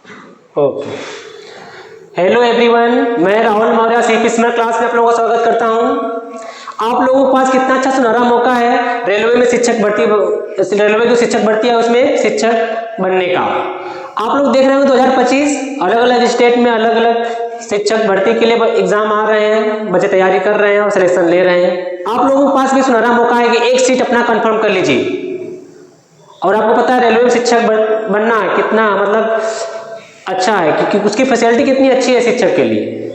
Okay, hello everyone, मैं Rahul Maurya CP smart class में आप लोगों का स्वागत करता हूं। आप लोगों के पास कितना अच्छा सुनहरा मौका है रेलवे में शिक्षक भर्ती, रेलवे की शिक्षक भर्ती है उसमें शिक्षक बनने का। आप लोग देख रहे हो 2025 अलग अलग स्टेट में अलग अलग शिक्षक भर्ती के लिए एग्जाम आ रहे हैं, बच्चे तैयारी कर रहे हैं और सिलेक्शन ले रहे हैं। आप लोगों के पास भी सुनहरा मौका है कि एक सीट अपना कंफर्म कर लीजिए। और आपको पता है रेलवे में शिक्षक बनना कितना मतलब अच्छा है, क्योंकि उसकी फैसिलिटी कितनी अच्छी है शिक्षक के लिए,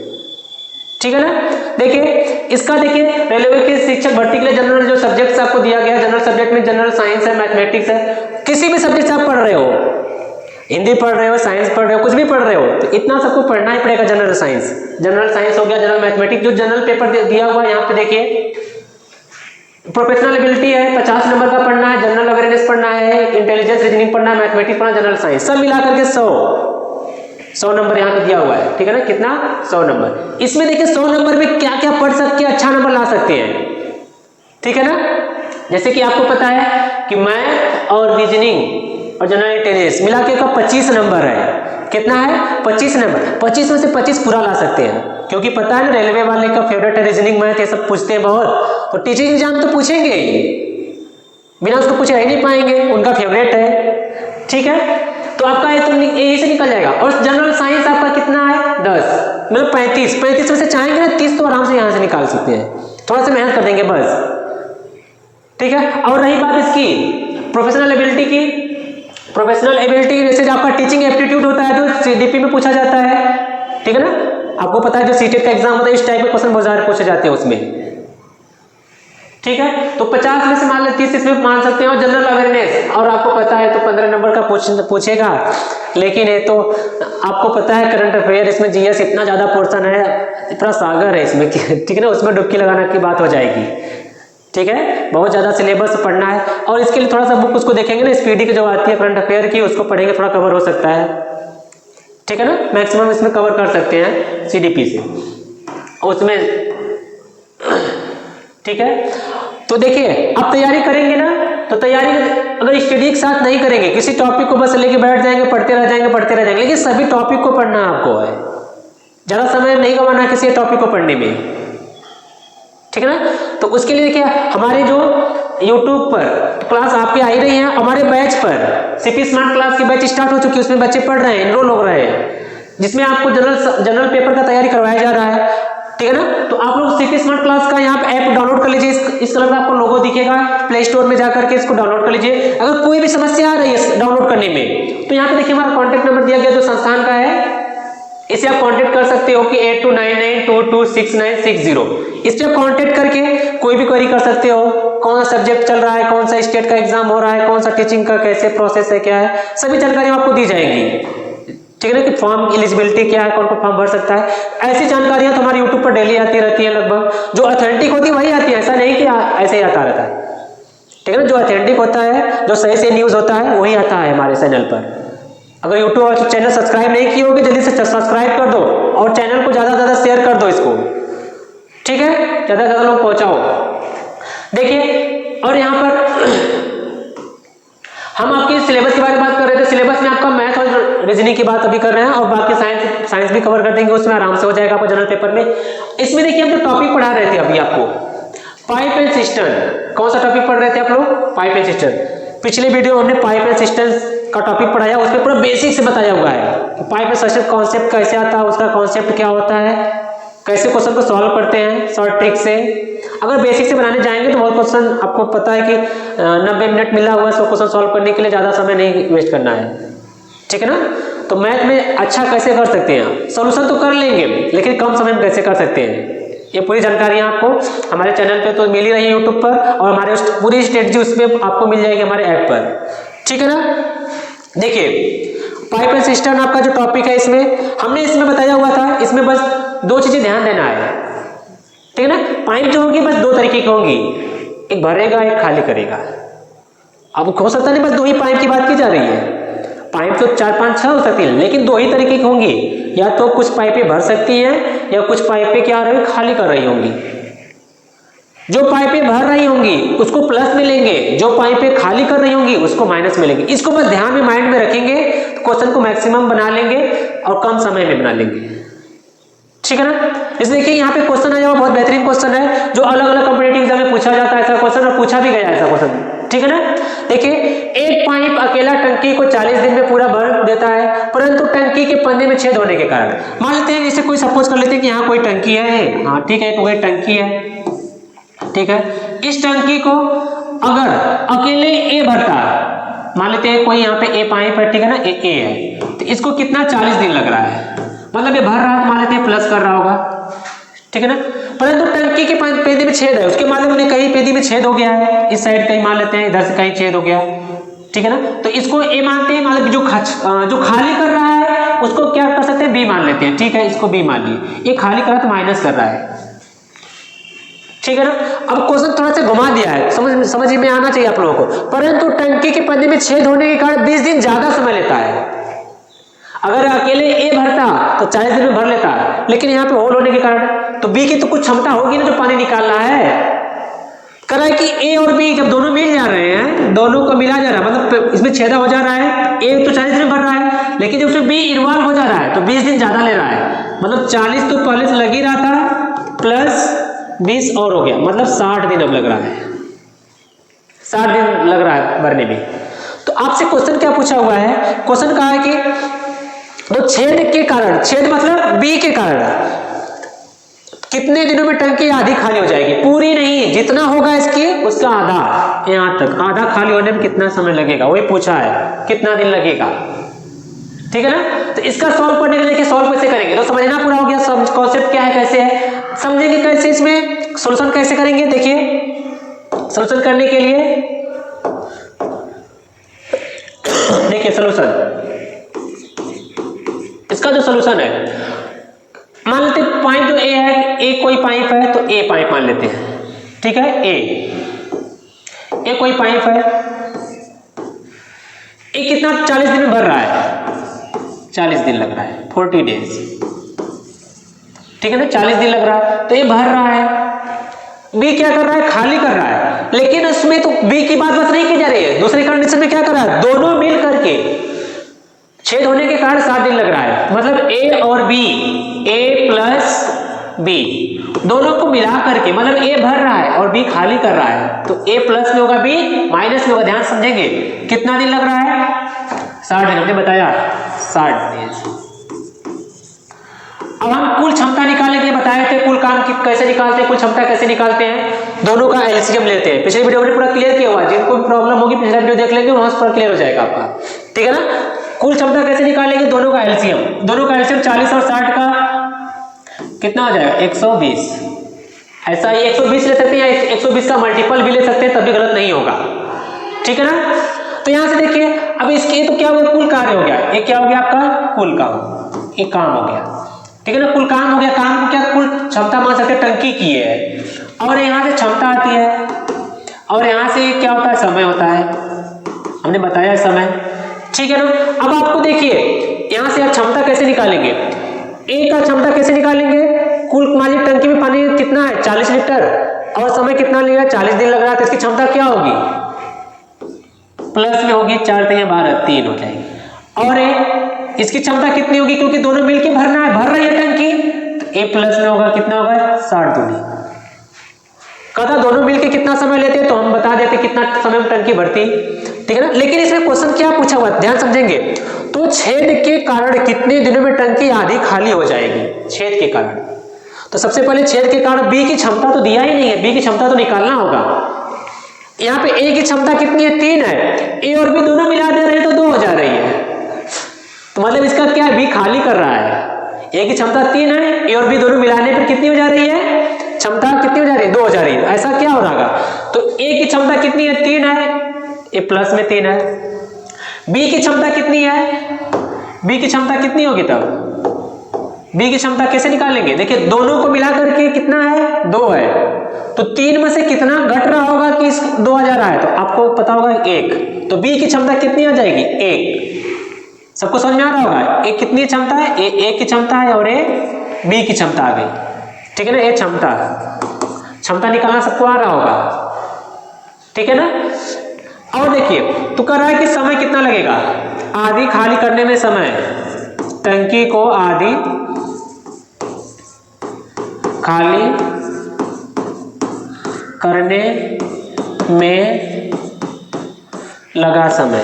ठीक है ना। देखिए इसका, देखिए रेलवे के शिक्षक भर्ती के लिए जनरल जो सब्जेक्ट्स आपको दिया गया है, जनरल सब्जेक्ट में जनरल साइंस है, मैथमेटिक्स है, किसी भी सब्जेक्ट से आप पढ़ रहे हो, हिंदी पढ़ रहे हो, साइंस पढ़ रहे हो, कुछ भी पढ़ रहे हो, तो इतना सबको पढ़ना ही पड़ेगा। जनरल साइंस हो गया, जनरल मैथमेटिक्स, जो जनरल पेपर दिया हुआ है यहाँ पे देखिए, प्रोफेशनल एबिलिटी है 50 नंबर का पढ़ना है, जनरल अवेयरनेस पढ़ना है, इंटेलिजेंस रीजनिंग पढ़ना है, मैथमेटिक्स पढ़ना, जनरल साइंस, सब मिला करके 100 नंबर यहाँ पे दिया हुआ है, ठीक है ना। कितना? 100 नंबर। इसमें देखिए 100 नंबर में क्या क्या पढ़ सकते हैं, अच्छा नंबर ला सकते हैं, ठीक है ना। जैसे कि आपको पता है कि मैथ और रीजनिंग और जनरल इंटेलिजेंस मिला के 25 नंबर है। कितना है? 25 नंबर। 25 में से 25 पूरा ला सकते हैं, क्योंकि पता है ना रेलवे वाले का फेवरेट है रीजनिंग, मैथ, ये सब पूछते हैं बहुत, तो टीचिंग एग्जाम तो पूछेंगे ही, बिना उसको पूछे रह नहीं पाएंगे, उनका फेवरेट है, ठीक है। तो आपका यही से निकल जाएगा। और जनरल साइंस आपका कितना है? 10, मतलब 35 में से चाहेंगे ना 30 तो आराम से यहाँ से निकाल सकते हैं, थोड़ा सा मेहनत कर देंगे बस, ठीक है। और रही बात इसकी प्रोफेशनल एबिलिटी की, प्रोफेशनल एबिलिटी जैसे आपका टीचिंग एप्टीट्यूड होता है तो सीडीपी में पूछा जाता है, ठीक है ना। आपको पता है जो सीटेट का एग्जाम होता है इस टाइप के क्वेश्चन बहुत ज्यादा पूछे जाते हैं उसमें, ठीक है। तो 50 में से मान लो 30 इसमें मान सकते हैं। और जनरल अवेयरनेस, और आपको पता है तो 15 नंबर का पूछेगा, लेकिन ये तो आपको पता है करंट अफेयर, इसमें जीएस इतना ज्यादा पोर्शन है, इतना सागर है इसमें, ठीक है ना, उसमें डुबकी लगाने की बात हो जाएगी, ठीक है। बहुत ज्यादा सिलेबस पढ़ना है, और इसके लिए थोड़ा सा बुक उसको देखेंगे ना, स्पीडी की जो आती है करंट अफेयर की, उसको पढ़ेंगे, थोड़ा कवर हो सकता है, ठीक है ना। मैक्सिमम इसमें कवर कर सकते हैं सीडीपी से उसमें, ठीक है। तो देखिए अब तैयारी करेंगे ना, तो तैयारी अगर स्टडी के साथ नहीं करेंगे, किसी टॉपिक को बस लेके बैठ जाएंगे, पढ़ते रह जाएंगे, लेकिन सभी टॉपिक को पढ़ना आपको है, ज्यादा समय नहीं गंवाना किसी टॉपिक को पढ़ने में, ठीक है ना। तो उसके लिए देखिए हमारे जो YouTube पर क्लास आपके आ ही रही है, हमारे बैच पर सीपी स्मार्ट क्लास की बैच स्टार्ट हो चुकी है, उसमें बच्चे पढ़ रहे हैं, एनरोल हो रहे हैं, जिसमें आपको जनरल पेपर का तैयारी करवाया जा रहा है, ठीक है ना। तो आप लोग सीपी स्मार्ट क्लास का यहाँ पे ऐप डाउनलोड कर लीजिए, इस कलर का आपको लोगो दिखेगा, प्ले स्टोर में जाकर के इसको डाउनलोड कर लीजिए। अगर कोई भी समस्या आ रही है डाउनलोड करने में, तो यहाँ पे देखिए हमारा कॉन्टैक्ट नंबर दिया गया जो संस्थान का है, इसे आप कांटेक्ट कर सकते हो कि 8299226960। इस पे आप कांटेक्ट करके कोई भी क्वेरी कर सकते हो, कौन सा सब्जेक्ट चल रहा है, कौन सा स्टेट का एग्जाम हो रहा है, कौन सा टीचिंग का कैसे प्रोसेस है, क्या है, सभी जानकारी आपको दी जाएंगी, ठीक है ना। कि फॉर्म एलिजिबिलिटी क्या है, कौन कौन फॉर्म भर सकता है, ऐसी जानकारियां तो हमारे यूट्यूब पर डेली आती रहती है, लगभग जो ऑथेंटिक होती है वही आती है, ऐसा नहीं कि ऐसे ही आता रहता है, ठीक है ना। जो ऑथेंटिक होता है, जो सही से न्यूज होता है, वही आता है हमारे चैनल पर। अगर यूट्यूब चैनल सब्सक्राइब नहीं किए होगे, जल्दी से सब्सक्राइब कर दो, और चैनल को ज्यादा से ज्यादा शेयर कर दो इसको, ठीक है, ज्यादा से ज्यादा लोग पहुंचाओ। देखिए और यहाँ पर हम आपके सिलेबस के बारे में बात कर रहे थे, सिलेबस में आपका मैथ और रीजनिंग की बात अभी कर रहे हैं, और बाकी साइंस भी कवर कर देंगे, उसमें आराम से हो जाएगा आपको जनरल पेपर में। इसमें देखिए हम जो टॉपिक पढ़ा रहे थे अभी आपको, पाइप एंड सिस्टम, कौन सा टॉपिक पढ़ रहे थे आप लोग? Pipe and system. पिछले वीडियो हमने पाइप एंड सिस्टम का टॉपिक पढ़ाया, उसमें पूरा बेसिक से बताया हुआ है कि पाइप एंड सिस्टम कॉन्सेप्ट कैसे आता है, उसका कॉन्सेप्ट क्या होता है, कैसे क्वेश्चन को सॉल्व करते हैं शॉर्ट ट्रिक से। अगर बेसिक से बनाने जाएंगे तो बहुत क्वेश्चन, आपको पता है कि 90 मिनट मिला हुआ है, सो क्वेश्चन सॉल्व करने के लिए ज्यादा समय नहीं वेस्ट करना है, ठीक है ना। तो मैथ में अच्छा कैसे कर सकते हैं, सोल्यूशन तो कर लेंगे, लेकिन कम समय में कैसे कर सकते हैं, ये पूरी जानकारी आपको हमारे चैनल पे तो मिल ही रही है यूट्यूब पर, और हमारे पूरी स्ट्रेटजी उसमें आपको मिल जाएगी हमारे ऐप पर, ठीक है ना। देखिए पाइप एंड सिस्टम आपका जो टॉपिक है, इसमें बताया हुआ था, इसमें बस 2 चीजें ध्यान देना है, ठीक है ना। पाइप जो होगी बस 2 तरीके की होंगी, एक भरेगा एक खाली करेगा। अब हो सकता नहीं बस 2 ही पाइप की बात की जा रही है, पाइप तो 4 5 6 हो सकती है, लेकिन 2 ही तरीके की होंगी, या तो कुछ पाइपें भर सकती हैं या कुछ पाइपें क्या हो रही खाली कर रही होंगी, जो पाइपें भर रही होंगी उसको प्लस मिलेंगे, जो पाइपें खाली कर रही होंगी उसको माइनस मिलेंगे। इसको बस ध्यान में माइंड में रखेंगे तो क्वेश्चन को मैक्सिमम बना लेंगे और कम समय में बना लेंगे, ठीक है ना। इस देखिए यहाँ पे क्वेश्चन आया हुआ बहुत बेहतरीन क्वेश्चन है जो अलग अलग कॉम्पिटिटिव एग्जाम में पूछा जाता है ऐसा क्वेश्चन, और पूछा भी गया ऐसा क्वेश्चन, ठीक है ना। देखिए एक पाइप अकेला टंकी को 40 दिन में पूरा भर देता है, परंतु टंकी के पन्ने में छेद होने के कारण, मान लेते हैं जैसे कोई सपोज कर लेते हैं कि यहाँ कोई टंकी है, हाँ ठीक है, कोई टंकी है, ठीक है। इस टंकी को अगर अकेले ए भरता, मान लेते हैं कोई यहाँ पे ए पाइप है, ठीक है ना, ए है, तो इसको कितना 40 दिन लग रहा है, मतलब ये भर रहा है, मान लेते हैं प्लस कर रहा होगा, ठीक है ना। परंतु टंकी के पेदी में छेद है, उसके माध्यम में कहीं पेदी में छेद हो गया है, इस साइड कहीं मान लेते हैं, इधर से कहीं छेद हो गया, ठीक है ना। तो इसको ए मानते हैं, मतलब जो खाली कर रहा है उसको क्या कर सकते हैं, बी मान लेते हैं, ठीक है, इसको बी मान लिए। ये खाली कर रहा है तो माइनस कर रहा है, ठीक है ना। अब क्वेश्चन थोड़ा सा घुमा दिया है, समझ में आना चाहिए आप लोगों को। परंतु टंकी के पन्ने में छेद होने के कारण 20 दिन ज्यादा समय लेता है। अगर अकेले ए भरता तो 40 दिन में भर लेता, लेकिन यहाँ पे होल होने के कारण तो बी की तो कुछ क्षमता होगी ना जो पानी निकालना है। करा है कि ए और बी जब दोनों मिल जा रहे हैं, दोनों को मिला जा रहा है, मतलब इसमें छेदा हो जा रहा है, ए तो 40 दिन में भर रहा है, लेकिन जब उसमें बी इन्वॉल्व हो जा रहा है तो 20 दिन ज्यादा ले रहा है, मतलब 40 तो पहले से लग ही रहा था प्लस 20 और हो गया, मतलब 60 दिन अब लग रहा है, 60 दिन लग रहा है भरने में। तो आपसे क्वेश्चन क्या पूछा हुआ है, क्वेश्चन कहा है कि तो छेद के कारण, छेद मतलब बी के कारण कितने दिनों में टंकी आधी खाली हो जाएगी, पूरी नहीं, जितना होगा इसकी उसका आधा, यहां तक आधा खाली होने में कितना समय लगेगा, वही पूछा है, कितना दिन लगेगा, ठीक है ना। तो इसका सॉल्व करने के लिए सॉल्व कैसे करेंगे तो समझना पूरा हो गया, सब कॉन्सेप्ट क्या है, कैसे है, समझेंगे कैसे, इसमें सॉल्यूशन कैसे करेंगे। देखिए सॉल्यूशन करने के लिए देखिए सॉल्यूशन, इसका जो सॉल्यूशन है, मान लेते हैं पाइप जो ए है, ए कोई पाइप है तो ए पाइप मान लेते हैं, ठीक है, ए कोई पाइप है, ए कितना 40 दिन में भर रहा है, 40 दिन लग रहा है, 40 डेज, ठीक है ना, 40 दिन लग रहा है, तो ये भर रहा है। बी क्या कर रहा है, खाली कर रहा है, लेकिन उसमें तो बी की बात बस नहीं की जा रही है, दूसरे कंडीशन में क्या कर रहा है, दोनों मिल करके छेद होने के कारण 7 दिन लग रहा है, मतलब ए और बी, ए प्लस बी दोनों को मिला करके, मतलब ए भर रहा है और बी खाली कर रहा है, तो ए प्लस में होगा, बी माइनस में होगा, ध्यान समझेंगे। कितना दिन लग रहा है, 60 दिन, हमने बताया 60 दिन। अब हम कुल क्षमता निकालने के लिए बताए थे, कुल काम कैसे निकालते हैं, कुल क्षमता कैसे निकालते हैं, दोनों का एलसीएम लेते हैं। पिछले वीडियो में पूरा क्लियर किया हुआ है, जिनको भी प्रॉब्लम होगी पिछला वीडियो देख लेंगे, वहां से पूरा क्लियर हो जाएगा आपका, ठीक है ना। कुल क्षमता कैसे निकालेंगे, दोनों का एलसीएम, 40 और 60 का कितना हो जाएगा, 120। ऐसा ही 120 ले सकते हैं या 120 का मल्टीपल भी ले सकते हैं, तभी गलत नहीं होगा, ठीक है ना। तो यहां से देखिए, अब इसके तो क्या हो गया, कुल कार्य हो गया, ये क्या हो गया आपका, कुल काम, एक काम हो गया, ठीक है ना, कुल काम हो गया। काम को क्या कुल क्षमता मान सकते हैं, टंकी की है, और यहाँ से क्षमता आती है, और यहाँ से क्या होता है, समय होता है, हमने बताया समय, ठीक है ना। अब आपको देखिए यहां से आप क्षमता कैसे निकालेंगे, ए का क्षमता कैसे निकालेंगे, कुल मान लीजिए टंकी में पानी कितना है, 40 लीटर, और समय कितना लिया, 40 दिन लग रहा है, तो इसकी क्षमता क्या होगी, प्लस में होगी, 4 3 12 3 हो जाएगी, और इसकी क्षमता कितनी होगी, क्योंकि दोनों मिलके भरना है, भर रही है टंकी, तो ए प्लस में होगा, कितना होगा, 60 दूनी। कहता दोनों मिलके कितना समय लेते हैं, तो हम बता देते कितना समय में टंकी भरती, ठीक है ना। लेकिन इसमें क्वेश्चन क्या पूछा हुआ, ध्यान समझेंगे, तो छेद के कारण कितने दिनों में टंकी आधी खाली हो जाएगी, छेद के कारण। तो सबसे पहले छेद के कारण बी की क्षमता तो दिया ही नहीं है, बी की क्षमता तो निकालना होगा। यहाँ पे ए की क्षमता कितनी है, 3 है, ए और बी दोनों मिला दे रहे हैं तो 2 हो जा रही है, तो मतलब इसका क्या है, बी खाली कर रहा है, ए की क्षमता 3 है, ए और बी दोनों मिलाने पर कितनी हो जा रही है, क्षमता कितनी हो जा रही है, 2 हो जा रही है, ऐसा क्या हो रहा है। तो ए की क्षमता कितनी है, 3 है, ए प्लस में 3 है, बी की क्षमता कितनी है, बी की क्षमता कितनी होगी, तब बी की क्षमता कैसे निकालेंगे, देखिए दोनों को मिला करके कितना है, 2 है, तो 3 में से कितना घट रहा होगा कि 2 आ जा रहा है, तो आपको पता होगा 1, तो बी की क्षमता कितनी आ जाएगी, 1। सबको समझ में आ रहा होगा, ए कितनी क्षमता है, ए की क्षमता है और ए बी की क्षमता आ गई, ठीक है ना, ये क्षमता क्षमता निकालना सबको आ रहा होगा, ठीक है ना। और देखिए तो कह रहा है कि समय कितना लगेगा, आधी खाली करने में समय, टंकी को आधी खाली करने में लगा समय,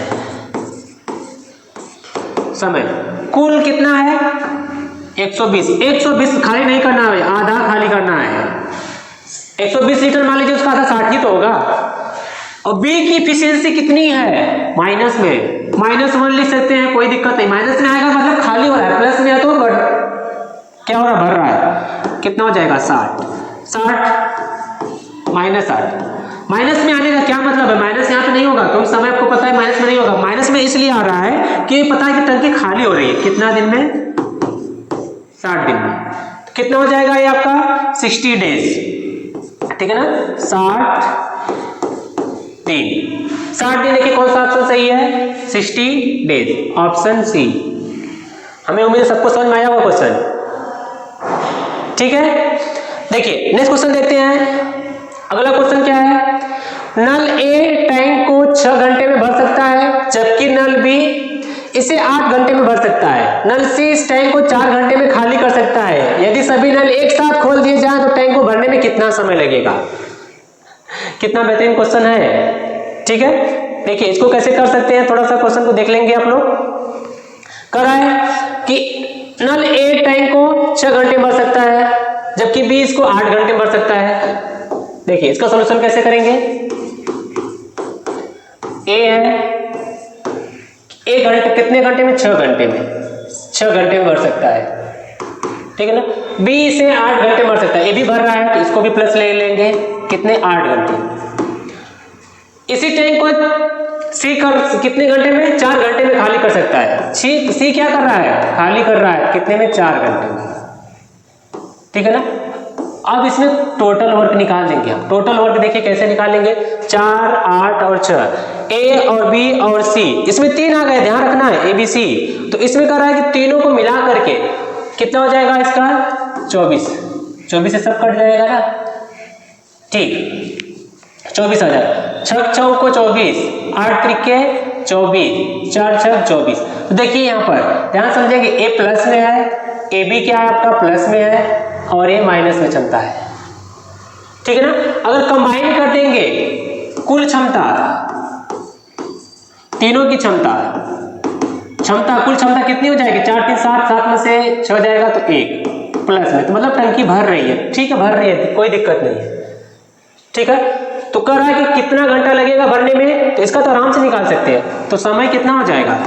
समय कुल कितना है 120, 120 खाली नहीं करना है, आधा खाली करना है। 120 लीटर मान लीजिए, उसका आधा 60 ही तो होगा। और बी की इफिशियंसी कितनी है माइनस में, -1 लिख सकते हैं, कोई दिक्कत नहीं। माइनस में आएगा मतलब खाली हो रहा है, प्लस में है तो क्या हो रहा है, भर रहा है। कितना हो जाएगा 60, -60। माइनस में आने का क्या मतलब है, माइनस यहाँ पे नहीं होगा क्योंकि समय आपको पता है माइनस में नहीं होगा। माइनस में इसलिए आ रहा है कि पता है कि टंकी खाली हो रही है, कितना दिन में, 60 दिन में। तो कितना हो जाएगा ये आपका 60 डेज, ठीक है ना। 60 दिन, देखिए कौन सा ऑप्शन सही है, 60 डेज, ऑप्शन सी। हमें उम्मीद है सबको समझ में आया होगा क्वेश्चन, ठीक है। देखिए नेक्स्ट क्वेश्चन देखते हैं। अगला क्वेश्चन क्या है, नल ए टैंक को 6 घंटे में भर सकता है, जबकि नल बी इसे 8 घंटे में भर सकता है। नल सी इस टैंक को 4 घंटे में खाली कर सकता है। यदि सभी नल एक साथ खोल दिए जाएं तो टैंक को भरने में कितना समय लगेगा। कितना बेहतरीन क्वेश्चन है, ठीक है। देखिए इसको कैसे कर सकते हैं, थोड़ा सा क्वेश्चन को देख लेंगे आप लोग। कह रहा है कि नल ए टैंक को 6 घंटे में भर सकता है, जबकि बी इसको 8 घंटे में भर सकता है। देखिए इसका सॉल्यूशन कैसे करेंगे, ए है 1 घंटे, कितने घंटे में, 6 घंटे में, 6 घंटे में भर सकता है, ठीक है ना। बी इसे 8 घंटे में भर सकता है, ए भी भर रहा है तो इसको भी प्लस ले लेंगे, कितने, 8 घंटे। इसी टैंक को सी कितने घंटे में, 4 घंटे में खाली कर सकता है। सी क्या कर रहा है, खाली कर रहा है, कितने में, 4 घंटे में, ठीक है ना। अब इसमें टोटल वर्क निकाल देंगे हम। टोटल वर्क देखिए कैसे निकालेंगे, 4, 8 और 6, ए और बी और सी, इसमें 3 आ गए, ध्यान रखना है, ए बी सी। तो इसमें कह रहा है कि तीनों को मिला करके कितना हो जाएगा इसका, 24। 24 से सब कट जाएगा ना, ठीक, 24 आ जाएगा। 6 चौक को 24, 8 त्रिके 24, 4 6 24। तो देखिए यहाँ पर ध्यान समझेंगे, ए प्लस में है, ए बी क्या है आपका प्लस में है, और ये माइनस में क्षमता है, ठीक है ना। अगर कंबाइन कर देंगे कुल क्षमता, तीनों की क्षमता कुल क्षमता कितनी हो जाएगी, 4 3 7, 7 में से 6 जाएगा तो 1 प्लस में, तो मतलब टंकी भर रही है, ठीक है, भर रही है, कोई दिक्कत नहीं है, ठीक है। तो कह रहा है कि कितना घंटा लगेगा भरने में, तो इसका तो आराम से निकाल सकते हैं। तो समय कितना हो जाएगा,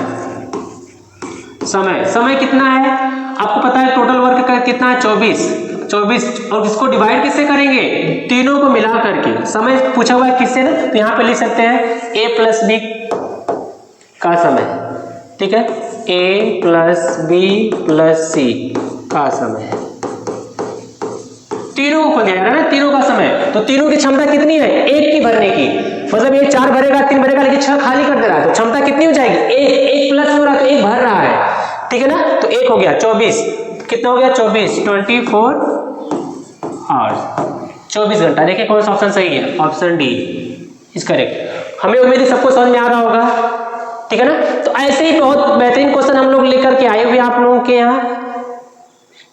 समय कितना है आपको पता है, टोटल वर्क का कितना है, 24, और इसको डिवाइड किससे करेंगे, तीनों को मिला करके। समय पूछा हुआ है किससे ना, तो यहाँ पे लिख सकते हैं ए प्लस बी का समय, ठीक है, ए प्लस बी प्लस सी का समय, तीनों को दिया है ना, तीनों का समय। तो तीनों की क्षमता कितनी है, 1 की भरने की, मतलब ये 4 भरेगा, 3 भरेगा, लेकिन 6 खाली कर दे रहा है, तो क्षमता कितनी हो जाएगी, 1 प्लस हो रहा है तो 1 भर रहा है, ठीक है ना। तो 1 हो गया 24, कितना हो गया 24, 24 आवर्स, 24 घंटा। देखिए कौन सा ऑप्शन सही है, ऑप्शन डी इज करेक्ट। हमें उम्मीद है सबको समझ में आ रहा होगा, ठीक है ना। तो ऐसे ही बहुत बेहतरीन क्वेश्चन हम लोग लेकर के आए हुए आप लोगों के यहाँ,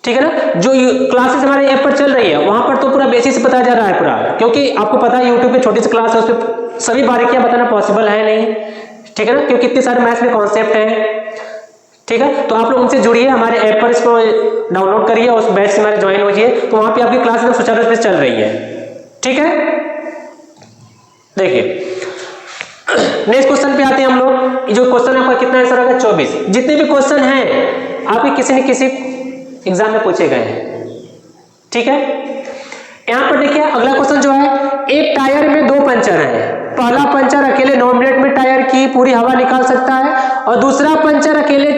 ठीक है ना। जो क्लासेस हमारे ऐप पर चल रही है वहां पर तो पूरा बेसिस पता जा रहा है पूरा, क्योंकि आपको पता है यूट्यूब पे छोटी सी क्लास है, उस पर सभी बारीकियां बताना पॉसिबल है नहीं, ठीक है ना, क्योंकि इतने सारे मैथ्स में कॉन्सेप्ट हैं, ठीक है। तो आप लोग उनसे जुड़िए, हमारे ऐप पर इसको डाउनलोड करिए और उस बैच से हमारे ज्वाइन होइए, तो वहां पे आपकी क्लास में सुचारू रूप से चल रही है, ठीक है। देखिए नेक्स्ट क्वेश्चन पे आते हैं हम लोग। जो क्वेश्चन आपका कितना आंसर होगा, 24। जितने भी क्वेश्चन हैं आपके किसी न किसी एग्जाम में पूछे गए हैं, ठीक है। यहां पर देखिए अगला क्वेश्चन जो है, एक टायर में 2 पंचर हैं। पहला पंचर अकेले 9 मिनट में टायर की पूरी हवा निकाल सकता है, और दूसरा पंचर अकेले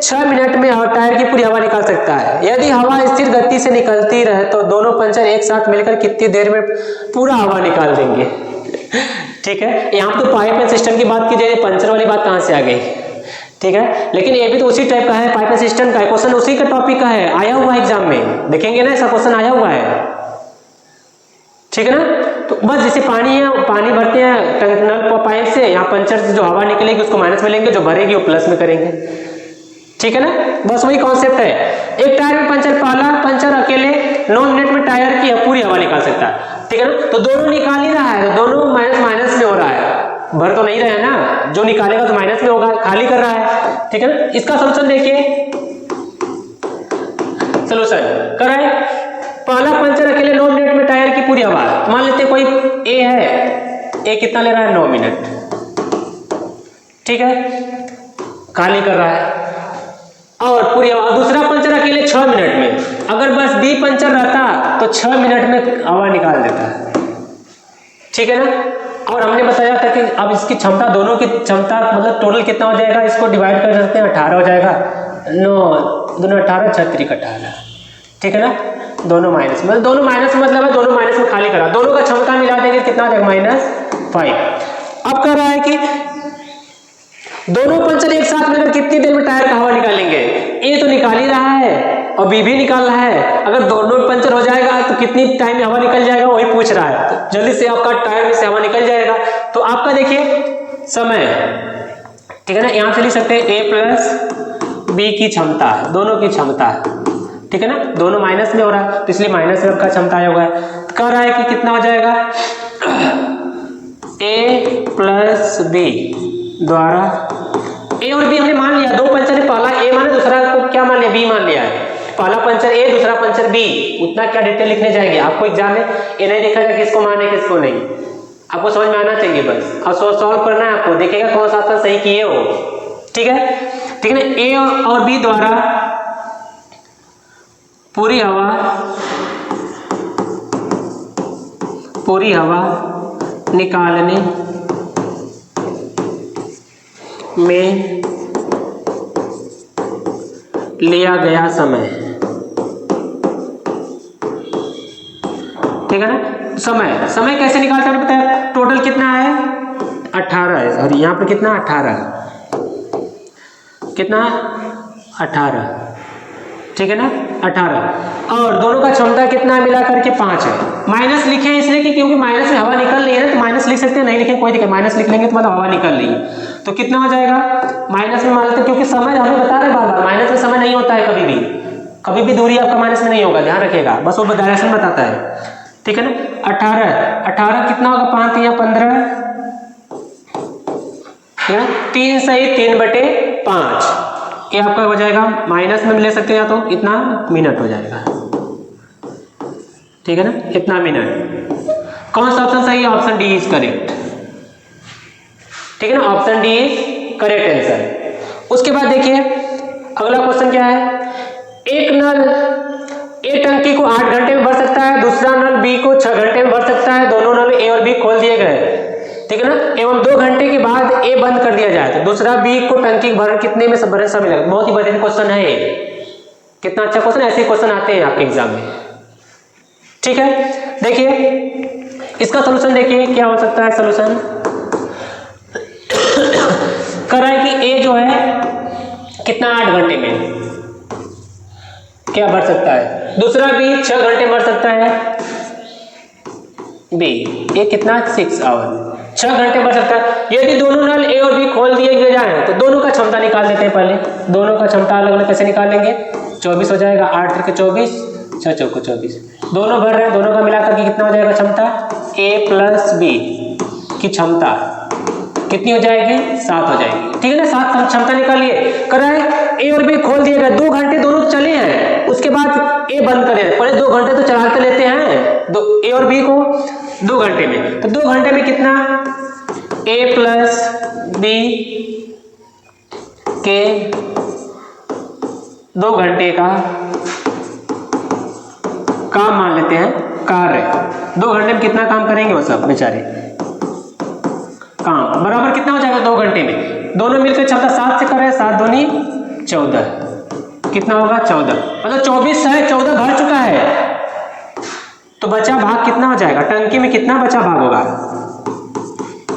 6 मिनट में टायर की पूरी हवा निकाल सकता है। यदि हवा स्थिर गति से निकलती रहे तो दोनों पंचर एक साथ मिलकर कितनी देर में पूरा हवा निकाल देंगे, ठीक है। यहाँ तो पाइप एंड सिस्टम की बात की जाए, पंचर वाली बात कहाँ से आ गई, ठीक है। लेकिन ये भी तो उसी टाइप का है, पाइप एंड सिस्टम का क्वेश्चन उसी का टॉपिक का है, आया हुआ है एग्जाम में, देखेंगे ना ऐसा क्वेश्चन आया हुआ है, ठीक है ना। तो बस जैसे पानी है, पानी भरते हैं नल पाइप से, यहाँ पंचर से जो हवा निकलेगी उसको माइनस में लेंगे, जो भरेगी वो प्लस में करेंगे, ठीक है ना। बस वही कॉन्सेप्ट है। एक टायर में पंचर, पहला पंचर अकेले 9 मिनट में टायर की पूरी हवा निकाल सकता है, ठीक है ना। तो दोनों निकाल ही रहा है, तो दोनों माइनस माइनस में हो रहा है, भर तो नहीं रहे ना, जो निकालेगा तो माइनस में होगा, खाली कर रहा है, ठीक है ना। इसका सोल्यूशन देखिए, सोल्यूशन कर रहा है। पहला पंचर अकेले 9 मिनट में टायर की पूरी हवा, मान लेते हैं कोई ए है, ए कितना ले रहा है 9 मिनट, ठीक है, खाली कर रहा है और पूरी हवा। दूसरा पंचर अकेले 6 मिनट में, अगर बस बी पंचर रहता तो 6 मिनट में हवा निकाल देता है, ठीक है ना। और हमने बताया था कि अब इसकी क्षमता, दोनों की क्षमता मतलब टोटल कितना हो जाएगा, इसको डिवाइड कर सकते हैं, 18 हो जाएगा, 9 दूना 18, 6 18, ठीक है ना। दोनों माइनस मतलब दोनों माइनस मतलब है दोनों माइनस में खाली करा, दोनों का क्षमता मिला देंगे कितना आ जाएगा -5। अब कह रहा है कि दोनों पंचर एक साथ मिलकर कितनी देर में टायर का हवा निकालेंगे। ए तो निकाल ही रहा है और बी भी निकाल रहा है, अगर दोनों पंचर हो जाएगा तो कितनी टाइम में हवा निकल जाएगा वही पूछ रहा है, तो जल्दी से आपका टायर में से हवा निकल जाएगा। तो आपका देखिए समय, ठीक है ना, यहां से लिख सकते हैं ए प्लस बी की क्षमता है, दोनों की क्षमता है, ठीक है ना। दोनों माइनस में हो रहा है तो इसलिए माइनस में आपका क्षमता आया हुआ है। कह रहा है कि कितना हो जाएगा, ए प्लस बी द्वारा, ए और बी हमने मान लिया, दो पंचर है, पहला ए माने, दूसरा को क्या मान लिया, बी मान लिया है। पहला पंचर ए, दूसरा पंचर बी, उतना क्या डिटेल लिखने जाएंगे, आपको एग्जाम में ये नहीं देखा जाए किसको माने किसको नहीं, आपको समझ में आना चाहिए बस, और सॉल्व करना है आपको, देखिएगा कौन सा आपका सही किए हो, ठीक है, ठीक है ना। ए और बी द्वारा पूरी हवा निकालने में लिया गया समय, ठीक है ना। समय कैसे निकालते हैं बताया, टोटल कितना है 18 है, और यहाँ पे कितना 18, कितना 18, ठीक है ना 18, और दोनों का क्षमता कितना मिला करके 5 है। माइनस लिखे हैं इसलिए कि क्योंकि माइनस में हवा निकल रही है ना, तो माइनस लिख सकते हैं, नहीं लिखे कोई दिक्कत, माइनस लिख लेंगे तो मतलब हवा निकल रही है, तो कितना हो जाएगा माइनस में मान लेते हैं, क्योंकि समय हमें बता रहे बार बार माइनस में समय नहीं होता है, कभी भी दूरी आपका माइनस में नहीं होगा, ध्यान रखिएगा, बस वो डायरेक्शन बताता है, ठीक है ना। 18 कितना होगा, 5 या 15, ठीक है, 3 सही 3/5, ये आपका हो जाएगा, माइनस में ले सकते हैं या तो इतना मिनट हो जाएगा, ठीक है ना, इतना मिनट। कौन सा ऑप्शन सही है, ऑप्शन डी इज करेक्ट, ठीक है ना, option D is correct answer. उसके बाद देखिए अगला क्वेश्चन क्या है, एक नल ए टंकी को 8 घंटे में भर सकता है, दूसरा नल बी को 6 घंटे में भर सकता है, दोनों नल ए और बी खोल दिए गए, ठीक है ना, एवं 2 घंटे के बाद ए बंद कर दिया जाए, तो दूसरा बी को टंकी भरण कितने में भरने समय लगेगा। बहुत ही बेहतरीन क्वेश्चन है ये, कितना अच्छा क्वेश्चन, ऐसे क्वेश्चन आते हैं आपके एग्जाम में, ठीक है। देखिए इसका सोल्यूशन देखिए क्या हो सकता है, सोल्यूशन कर रहा है कि ए जो है कितना 8 घंटे में क्या भर सकता है, दूसरा बी 6 घंटे भर सकता है, बी ये कितना 6 आवर 6 घंटे भर सकता है। यदि दोनों नल ए और बी खोल दिए गए जाए तो दोनों का क्षमता निकाल देते हैं, पहले दोनों का क्षमता अलग अलग कैसे निकालेंगे, 24 हो जाएगा, 8 3 24, 6 4 24, दोनों भर रहे हैं, दोनों का मिलाकर के कितना हो जाएगा क्षमता, ए प्लस बी की क्षमता कितनी हो जाएगी 7 हो जाएगी, ठीक है ना, 7 क्षमता निकालिए। कर रहा है ए और बी खोल दिए गए, 2 घंटे दोनों चले हैं, उसके बाद ए बंद करें, पहले 2 घंटे तो चलाते लेते हैं ए और बी को 2 घंटे में, तो 2 घंटे में कितना ए प्लस बी के 2 घंटे का काम मान लेते हैं, कार्य 2 घंटे में कितना काम करेंगे वो सब बेचारे, काम बराबर कितना हो जाएगा 2 घंटे में, दोनों मिलकर क्षमता 7 से कर रहे हैं, 7 दूनी 14, कितना होगा 14, मतलब 24 है, 14 भर चुका है, तो बचा भाग कितना हो जाएगा, टंकी में कितना बचा भाग होगा,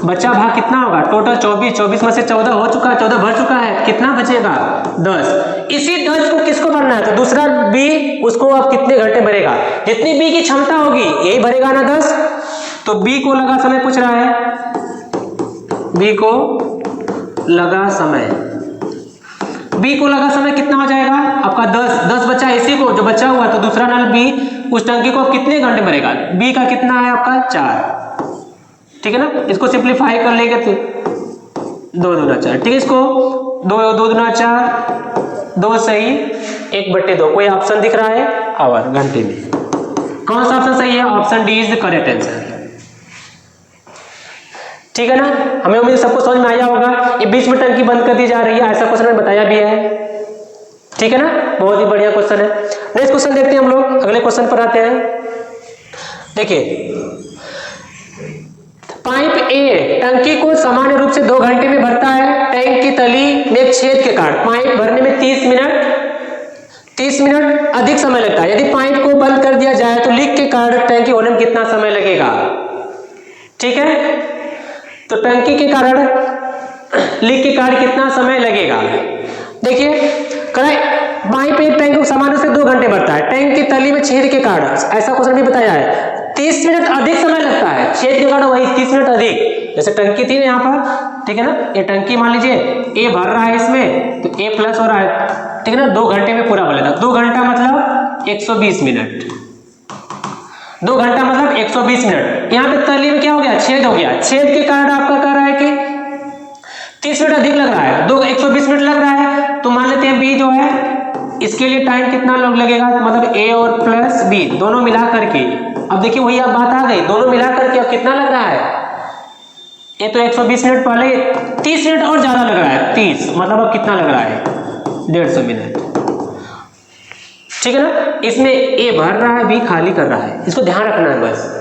बचा भाग कितना होगा, टोटल 24 में से 14 हो चुका है, 14 भर चुका है, कितना बचेगा 10। इसी 10 को किसको भरना है, तो दूसरा बी, उसको अब कितने घंटे भरेगा, जितनी बी की क्षमता होगी यही भरेगा ना 10। तो बी को लगा समय पूछ रहा है, बी को लगा समय, बी को लगा समय कितना हो जाएगा आपका 10 बचा इसी को जो बचा हुआ, तो दूसरा नल बी उस टंकी को कितने घंटे भरेगा, बी का कितना है आपका 4, ठीक है ना। इसको सिंप्लीफाई कर लेंगे तो 2 दूना 4, ठीक है। इसको 2 दूना 4, 2 सही 1/2। कोई ऑप्शन दिख रहा है आवर घंटे में, कौन सा ऑप्शन सही है, option D is the correct answer, ठीक है ना। हमें उम्मीद सबको समझ में आया होगा। ये बीच में टंकी बंद कर दी जा रही है, ऐसा क्वेश्चन में बताया भी है, ठीक है ना, बहुत ही बढ़िया क्वेश्चन है। नेक्स्ट क्वेश्चन देखते हैं हम लोग, अगले क्वेश्चन पर आते हैं। देखिए पाइप ए टंकी को सामान्य रूप से 2 घंटे में भरता है। टैंक की तली में एक छेद के कारण पाइप भरने में 30 मिनट अधिक समय लगता है। यदि पाइप को बंद कर दिया जाए तो लीक के कारण टंकी होने में कितना समय लगेगा, ठीक है। तो टंकी के कारण लीक के कारण कितना समय लगेगा, देखिए पाइप एक टैंक को सामान्य से 2 घंटे भरता है, टैंक की तली में छेद के कारण, ऐसा क्वेश्चन भी बताया है, 30 मिनट अधिक समय लगता है, छेद के कारण वही 30 मिनट अधिक। जैसे टंकी थी ना यहाँ पर, ठीक है ना, ये टंकी मान लीजिए ए भर रहा है इसमें, तो ए प्लस हो रहा है, ठीक है ना, 2 घंटे में पूरा भरेगा। 2 घंटा मतलब 120 मिनट, 2 घंटा मतलब 120 मिनट। यहाँ पे तली में क्या हो गया, छेद हो गया, छेद के कारण आपका कह रहा है कि 30 मिनट अधिक लग रहा है, 120 मिनट लग रहा है, तो मान लेते हैं बी जो है इसके लिए टाइम कितना लगेगा, मतलब ए और प्लस बी दोनों मिला करके। अब देखिए वही अब बात आ गई, दोनों मिला करके अब कितना लग रहा है, ये तो 120 मिनट पहले 30 मिनट और ज्यादा लग रहा है, 30 मतलब अब कितना लग रहा है 150 मिनट, ठीक है ना। इसमें ए भर रहा है, बी खाली कर रहा है, इसको ध्यान रखना है बस,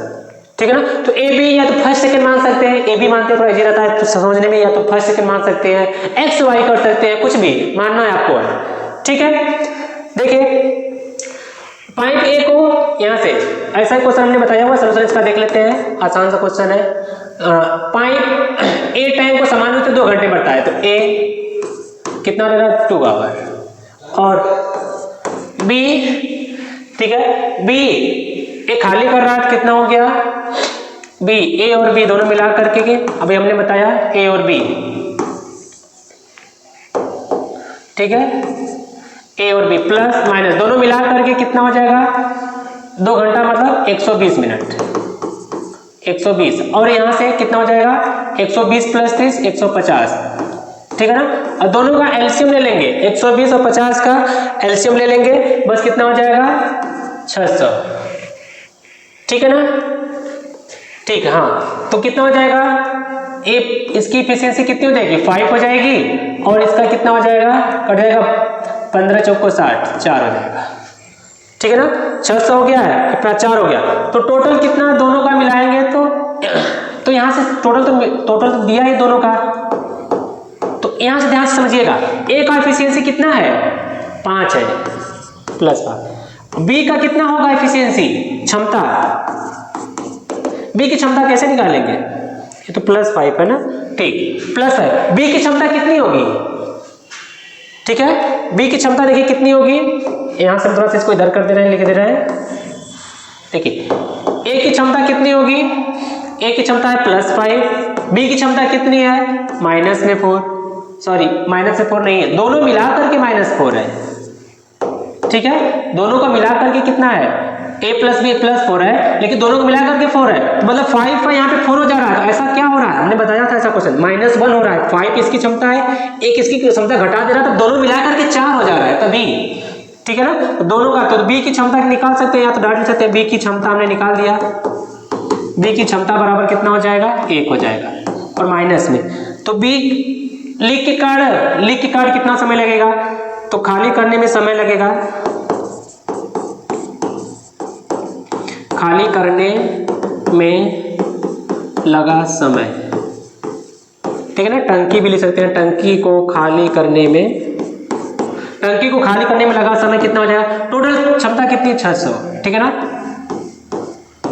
ठीक है ना। तो ए बी या तो फर्स्ट सेकंड मान सकते हैं, ए बी मानते हैं थोड़ा इजी रहता है तो समझने में, या तो फर्स्ट सेकंड मान सकते हैं, एक्स वाई कर सकते हैं, कुछ भी मानना है आपको, ठीक है। देखिए पाइप ए को यहां से, ऐसा क्वेश्चन हमने बताया हुआ, सॉल्यूशन इसका देख लेते हैं, आसान सा क्वेश्चन है। पाइप ए टैंक को सामान्य रूप से 2 घंटे भरता है, तो ए कितना ले रहा है 2 आवर, और बी, ठीक है, बी ए खाली कर रहा है, कितना हो गया बी, ए और बी दोनों मिला करके के अभी हमने बताया ए और बी, ठीक है, ए और बी प्लस माइनस दोनों मिला करके कितना हो जाएगा 2 घंटा मतलब 120 मिनट, 120, और यहां से कितना हो जाएगा 120 प्लस 30 150, ठीक है ना। और दोनों का एलसीएम ले लेंगे, 120 और 50 का एलसीएम ले लेंगे, बस कितना हो जाएगा 600, ठीक है ना, ठीक है। हाँ तो कितना हो जाएगा, ए इसकी एफिशिएंसी कितनी हो जाएगी 5 हो जाएगी, और इसका कितना हो जाएगा, कट जाएगा 15 चौको 60, 4 हो जाएगा, ठीक है ना। 600 हो गया है, अपना 4 हो गया, तो टोटल कितना दोनों का मिलाएंगे तो यहाँ से टोटल तो दिया है दोनों का, तो यहाँ से ध्यान से समझिएगा, ए का एफिशिएंसी कितना है 5 है प्लस 5, बी का कितना होगा एफिशिएंसी क्षमता, बी की क्षमता कैसे निकालेंगे, ये तो प्लस 5 है ना, ठीक प्लस 5, बी की क्षमता कितनी होगी, ठीक है, बी की क्षमता देखिए कितनी होगी, यहां से थोड़ा सा इसको इधर कर दे रहे हैं, लिख दे रहे हैं, देखिए ए की क्षमता कितनी होगी, ए की क्षमता है +5, बी की क्षमता कितनी है माइनस में 4, सॉरी माइनस में 4 नहीं है, दोनों मिला करके -4 है, ठीक है, दोनों को मिला करके कितना है a प्लस बी प्लस 4 है, लेकिन दोनों को मिला करके 4 है, तो मतलब 5 यहाँ पे 4 हो जा रहा है, तो ऐसा क्या हो रहा है, हमने बताया था ऐसा क्वेश्चन, -1 हो रहा है, 5 इसकी क्षमता है, एक इसकी क्षमता घटा दे रहा है, तो दोनों मिला करके 4 हो जा रहा है, तभी, ठीक है ना। तो दोनों का तो बी की क्षमता निकाल सकते हैं, या तो डाल सकते हैं, बी की क्षमता हमने निकाल दिया, बी की क्षमता बराबर कितना हो जाएगा 1 हो जाएगा, और माइनस में, तो बी लीक के कारण कितना समय लगेगा, तो खाली करने में समय लगेगा, खाली करने में लगा समय, ठीक है ना। टंकी भी लिख सकते हैं, टंकी को खाली करने में लगा समय कितना हो जाएगा, टोटल क्षमता कितनी 600, ठीक है ना,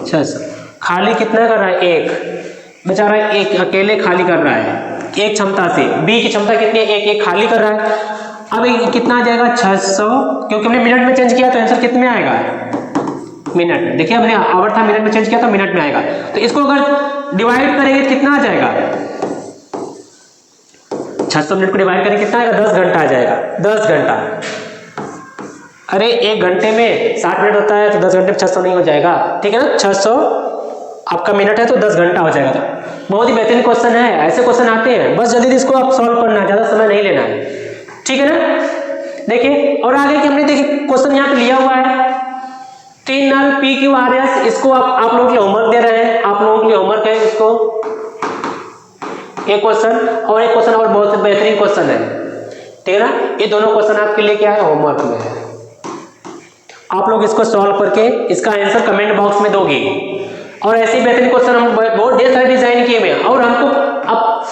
600, खाली कितना कर रहा है 1, बेचारा एक अकेले खाली कर रहा है एक क्षमता से, बी की क्षमता कितनी है, एक खाली कर रहा है। अब कितना आ जाएगा 600, क्योंकि हमने मिनट में चेंज किया तो आंसर कितने में आएगा, मिनट। देखिए हमने आवर था मिनट में चेंज किया तो मिनट में आएगा। तो इसको अगर डिवाइड करेंगे तो कितना आ जाएगा, 600 मिनट को डिवाइड करेंगे कितना आएगा, 10 घंटा आ जाएगा, 10 घंटा। अरे 1 घंटे में 60 मिनट होता है तो 10 घंटे में 600 नहीं हो जाएगा, ठीक है ना। 600 आपका मिनट है तो 10 घंटा हो जाएगा। बहुत ही बेहतरीन क्वेश्चन है, ऐसे क्वेश्चन आते हैं, बस जल्दी इसको आप सॉल्व करना है, ज्यादा समय नहीं लेना है, ठीक है ना। देखिए और आगे कि हमने देखिए क्वेश्चन यहाँ पे लिया हुआ है 3 नल PQRS, इसको आप लोगों के लिए होमवर्क दे रहे हैं, आप लोगों के लिए होमवर्क है इसको, एक क्वेश्चन और एक क्वेश्चन और बहुत बेहतरीन क्वेश्चन है, ठीक है ना। ये दोनों क्वेश्चन आपके लिए क्या है, होमवर्क में है। आप लोग इसको सॉल्व करके इसका आंसर कमेंट बॉक्स में दोगे। और ऐसे ही बेहतरीन क्वेश्चन हम बहुत ढेर सारे डिजाइन किए हुए हैं। और हमको अब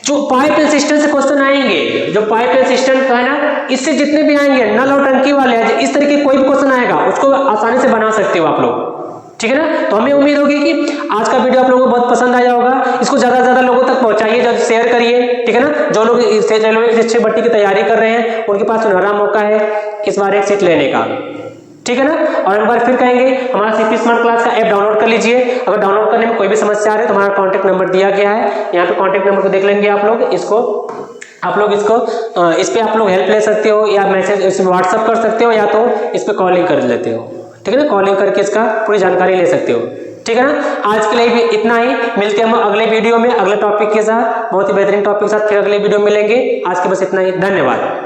जो पाइप एंड सिस्टम से क्वेश्चन आएंगे, जो पाइप एंड सिस्टम का है ना, इससे जितने भी आएंगे नल और टंकी वाले हैं, इस तरीके कोई भी क्वेश्चन आएगा उसको आसानी से बना सकते हो आप लोग, ठीक है ना। तो हमें उम्मीद होगी कि आज का वीडियो आप लोगों को बहुत पसंद आया होगा। इसको ज्यादा से ज्यादा लोगों तक पहुंचाइए, जब शेयर करिए, ठीक है ना। जो लोग रेलवे की शिक्षक भर्ती की तैयारी कर रहे हैं उनके पास सुनहरा मौका है इस बार एक सीट लेने का, ठीक है ना। और एक बार फिर कहेंगे हमारा सीपी स्मार्ट क्लास का ऐप डाउनलोड कर लीजिए। अगर डाउनलोड करने में कोई भी समस्या आ रही है तो हमारा कॉन्टैक्ट नंबर दिया गया है, यहाँ पे कॉन्टैक्ट नंबर को देख लेंगे आप लोग इसको इस पे आप लोग हेल्प ले सकते हो, या मैसेज इस व्हाट्सअप कर सकते हो, या तो इस पे कॉलिंग कर लेते हो, ठीक है ना। कॉलिंग करके इसका पूरी जानकारी ले सकते हो, ठीक है ना। आज के लिए भी इतना ही, मिलते हैं हम अगले वीडियो में अगले टॉपिक के साथ, बहुत ही बेहतरीन टॉपिक के साथ फिर अगले वीडियो में मिलेंगे। आज के बस इतना ही, धन्यवाद।